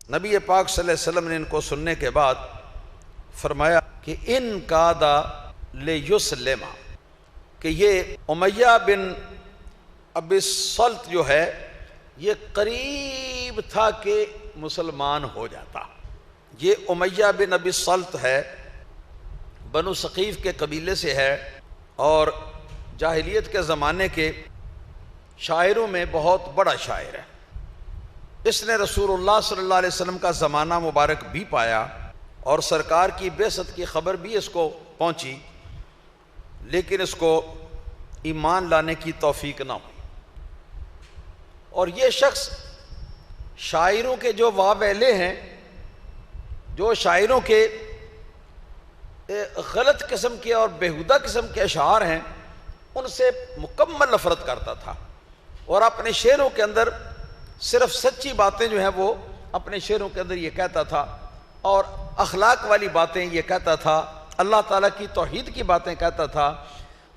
نبی پاک صلی اللہ علیہ وسلم نے ان کو سننے کے بعد فرمایا کہ ان کادا لیسلم، کہ یہ امیہ بن ابی سلط جو ہے یہ قریب تھا کہ مسلمان ہو جاتا۔ یہ امیہ بن ابی سلط ہے، بنو ثقیف کے قبیلے سے ہے، اور جاہلیت کے زمانے کے شاعروں میں بہت بڑا شاعر ہے۔ اس نے رسول اللہ صلی اللہ علیہ وسلم کا زمانہ مبارک بھی پایا اور سرکار کی بعثت کی خبر بھی اس کو پہنچی، لیکن اس کو ایمان لانے کی توفیق نہ ہوئی۔ اور یہ شخص شاعروں کے جو واویلے ہیں، جو شاعروں کے غلط قسم کے اور بیہودہ قسم کے اشعار ہیں، ان سے مکمل نفرت کرتا تھا، اور اپنے شعروں کے اندر صرف سچی باتیں جو ہیں وہ اپنے شعروں کے اندر یہ کہتا تھا، اور اخلاق والی باتیں یہ کہتا تھا، اللہ تعالیٰ کی توحید کی باتیں کہتا تھا،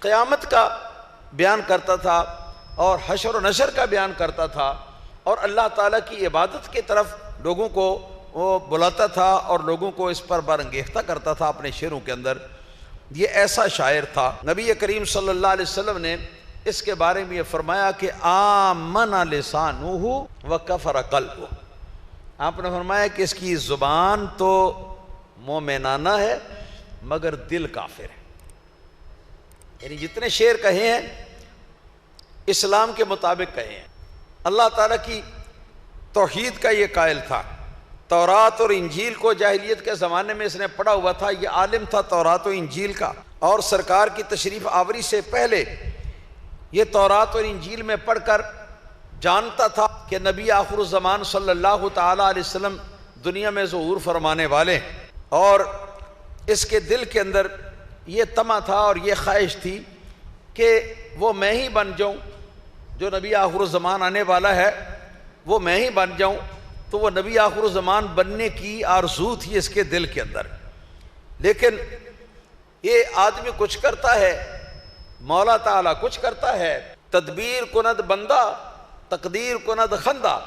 قیامت کا بیان کرتا تھا، اور حشر و نشر کا بیان کرتا تھا، اور اللہ تعالیٰ کی عبادت کی طرف لوگوں کو وہ بلاتا تھا اور لوگوں کو اس پر برانگیختہ کرتا تھا اپنے شعروں کے اندر۔ یہ ایسا شاعر تھا۔ نبی کریم صلی اللہ علیہ وسلم نے اس کے بارے میں یہ فرمایا کہ آمن لسانہ وکفر قلبہ، آپ نے فرمایا کہ اس کی زبان تو مومنانہ ہے مگر دل کافر ہے۔ یعنی جتنے شعر کہے ہیں اسلام کے مطابق کہے ہیں۔ اللہ تعالیٰ کی توحید کا یہ قائل تھا، تورات اور انجیل کو جاہلیت کے زمانے میں اس نے پڑھا ہوا تھا، یہ عالم تھا تورات و انجیل کا، اور سرکار کی تشریف آوری سے پہلے یہ تورات اور انجیل میں پڑھ کر جانتا تھا کہ نبی آخر الزمان صلی اللہ تعالیٰ علیہ وسلم دنیا میں ظہور فرمانے والے ہیں، اور اس کے دل کے اندر یہ طمع تھا اور یہ خواہش تھی کہ وہ میں ہی بن جاؤں، جو نبی آخر الزمان آنے والا ہے وہ میں ہی بن جاؤں۔ تو وہ نبی آخر الزمان بننے کی آرزو تھی اس کے دل کے اندر۔ لیکن یہ آدمی کچھ کرتا ہے، مولا تعالیٰ کچھ کرتا ہے، تدبیر کند بندہ تقدیر کند خندہ،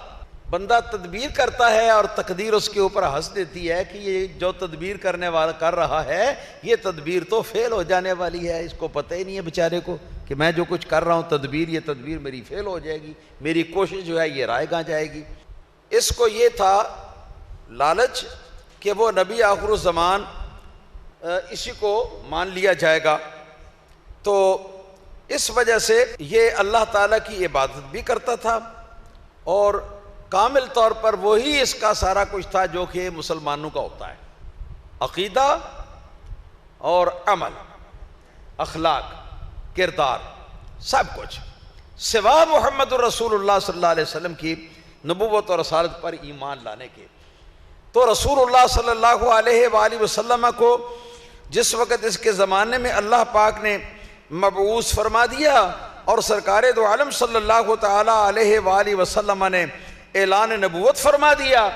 بندہ تدبیر کرتا ہے اور تقدیر اس کے اوپر ہنس دیتی ہے کہ یہ جو تدبیر کرنے والا کر رہا ہے یہ تدبیر تو فیل ہو جانے والی ہے، اس کو پتہ ہی نہیں ہے بیچارے کو کہ میں جو کچھ کر رہا ہوں تدبیر، یہ تدبیر میری فیل ہو جائے گی، میری کوشش جو ہے یہ رائے گاں جائے گی۔ اس کو یہ تھا لالچ کہ وہ نبی آخر الزمان اسی کو مان لیا جائے گا، تو اس وجہ سے یہ اللہ تعالیٰ کی عبادت بھی کرتا تھا، اور کامل طور پر وہی اس کا سارا کچھ تھا جو کہ مسلمانوں کا ہوتا ہے، عقیدہ اور عمل، اخلاق، کردار، سب کچھ، سوا محمد الرسول اللہ صلی اللہ علیہ وسلم کی نبوت اور رسالت پر ایمان لانے کے۔ تو رسول اللہ صلی اللہ علیہ وآلہ وسلم کو جس وقت اس کے زمانے میں اللہ پاک نے مبعوث فرما دیا اور سرکار دو عالم صلی اللہ تعالی علیہ وآلہ وسلم نے اعلان نبوت فرما دیا،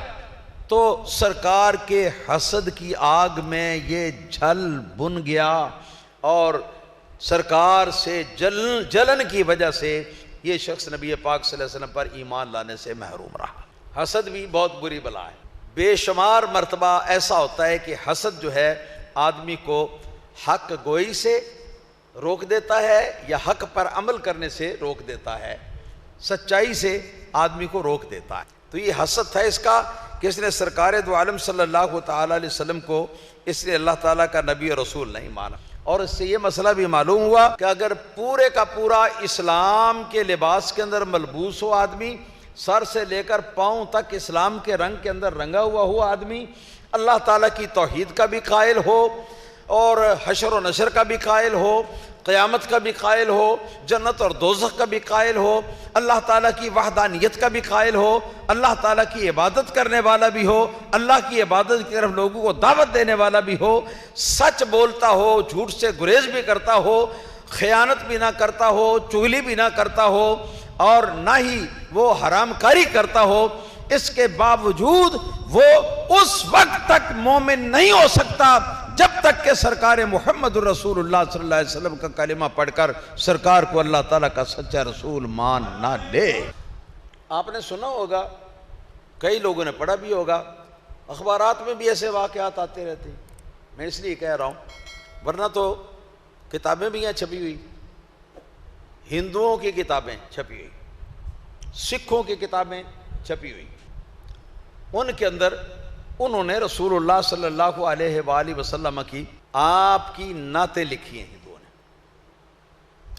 تو سرکار کے حسد کی آگ میں یہ جل بن گیا، اور سرکار سے جلن کی وجہ سے یہ شخص نبی پاک صلی اللہ علیہ وسلم پر ایمان لانے سے محروم رہا۔ حسد بھی بہت بری بلا ہے، بے شمار مرتبہ ایسا ہوتا ہے کہ حسد جو ہے آدمی کو حق گوئی سے روک دیتا ہے یا حق پر عمل کرنے سے روک دیتا ہے، سچائی سے آدمی کو روک دیتا ہے۔ تو یہ حسد تھا اس کا کہ اس نے سرکار دو عالم صلی اللہ تعالی علیہ وسلم کو اس نے اللہ تعالیٰ کا نبی اور رسول نہیں مانا۔ اور اس سے یہ مسئلہ بھی معلوم ہوا کہ اگر پورے کا پورا اسلام کے لباس کے اندر ملبوس ہو آدمی، سر سے لے کر پاؤں تک اسلام کے رنگ کے اندر رنگا ہوا آدمی، اللہ تعالیٰ کی توحید کا بھی قائل ہو اور حشر و نشر کا بھی قائل ہو، قیامت کا بھی قائل ہو، جنت اور دوزخ کا بھی قائل ہو، اللہ تعالیٰ کی وحدانیت کا بھی قائل ہو، اللہ تعالیٰ کی عبادت کرنے والا بھی ہو، اللہ کی عبادت کی طرف لوگوں کو دعوت دینے والا بھی ہو، سچ بولتا ہو، جھوٹ سے گریز بھی کرتا ہو، خیانت بھی نہ کرتا ہو، چغلی بھی نہ کرتا ہو، اور نہ ہی وہ حرام کاری کرتا ہو، اس کے باوجود وہ اس وقت تک مومن نہیں ہو سکتا جب تک کہ سرکار محمد الرسول اللہ صلی اللہ علیہ وسلم کا کلمہ پڑھ کر سرکار کو اللہ تعالیٰ کا سچا رسول مان نہ لے۔ آپ نے سنا ہوگا کئی لوگوں نے پڑھا بھی ہوگا، اخبارات میں بھی ایسے واقعات آتے رہتے ہیں، میں اس لیے کہہ رہا ہوں، ورنہ تو کتابیں بھی ہیں چھپی ہوئی، ہندوؤں کی کتابیں چھپی ہوئی، سکھوں کی کتابیں چھپی ہوئی، ان کے اندر انہوں نے رسول اللہ صلی اللہ علیہ وآلہ وسلم کی آپ کی نعتیں لکھی ہیں،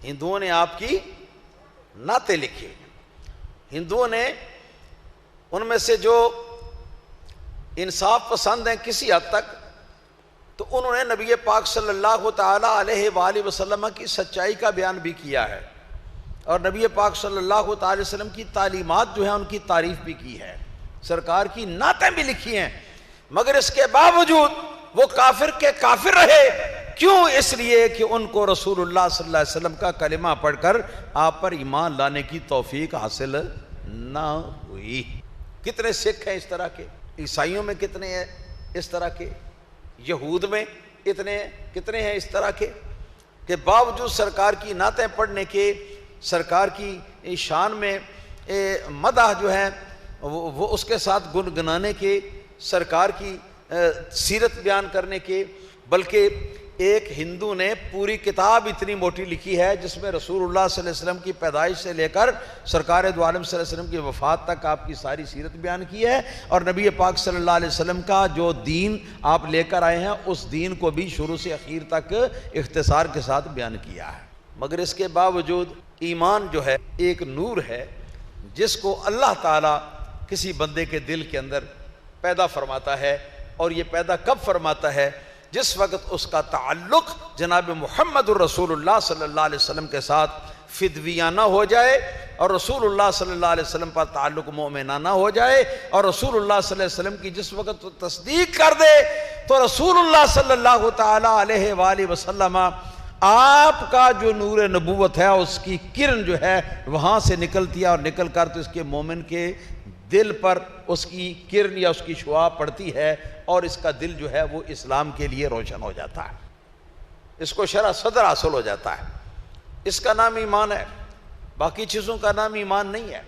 ہندوؤں نے آپ کی نعتیں لکھی ہیں۔ ہندوؤں نے ان میں سے جو انصاف پسند ہیں کسی حد تک، تو انہوں نے نبی پاک صلی اللہ تعالی علیہ وآلہ وسلم کی سچائی کا بیان بھی کیا ہے، اور نبی پاک صلی اللہ تعالی وسلم کی تعلیمات جو ہیں ان کی تعریف بھی کی ہے، سرکار کی نعتیں بھی لکھی ہیں، مگر اس کے باوجود وہ کافر کے کافر رہے۔ کیوں؟ اس لیے کہ ان کو رسول اللہ صلی اللہ علیہ وسلم کا کلمہ پڑھ کر آپ پر ایمان لانے کی توفیق حاصل نہ ہوئی۔ کتنے سکھ ہیں اس طرح کے، عیسائیوں میں کتنے ہیں اس طرح کے، یہود میں کتنے ہیں اس طرح کے، کہ باوجود سرکار کی نعتیں پڑھنے کے، سرکار کی شان میں مدح جو ہے وہ اس کے ساتھ گنگنانے کے، سرکار کی سیرت بیان کرنے کے، بلکہ ایک ہندو نے پوری کتاب اتنی موٹی لکھی ہے جس میں رسول اللہ صلی اللہ علیہ وسلم کی پیدائش سے لے کر سرکار دو عالم صلی اللہ علیہ وسلم کی وفات تک آپ کی ساری سیرت بیان کی ہے، اور نبی پاک صلی اللہ علیہ وسلم کا جو دین آپ لے کر آئے ہیں اس دین کو بھی شروع سے اخیر تک اختصار کے ساتھ بیان کیا ہے۔ مگر اس کے باوجود ایمان جو ہے ایک نور ہے جس کو اللہ تعالیٰ کسی بندے کے دل کے اندر پیدا فرماتا ہے، اور یہ پیدا کب فرماتا ہے؟ جس وقت اس کا تعلق جناب محمد الرسول اللہ صلی اللہ علیہ وسلم کے ساتھ فدویانہ ہو جائے، اور رسول اللہ صلی اللہ علیہ وسلم پر تعلق مومنانہ ہو جائے، اور رسول اللہ صلی اللہ علیہ وسلم کی جس وقت تصدیق کر دے تو رسول اللہ صلی اللہ تعالی علیہ وآلہ وسلم آپ کا جو نور نبوت ہے اس کی کرن جو ہے وہاں سے نکلتی ہے، اور نکل کر تو اس کے مومن کے دل پر اس کی کرن یا اس کی شعاع پڑتی ہے، اور اس کا دل جو ہے وہ اسلام کے لیے روشن ہو جاتا ہے، اس کو شرح صدر حاصل ہو جاتا ہے۔ اس کا نام ایمان ہے، باقی چیزوں کا نام ایمان نہیں ہے۔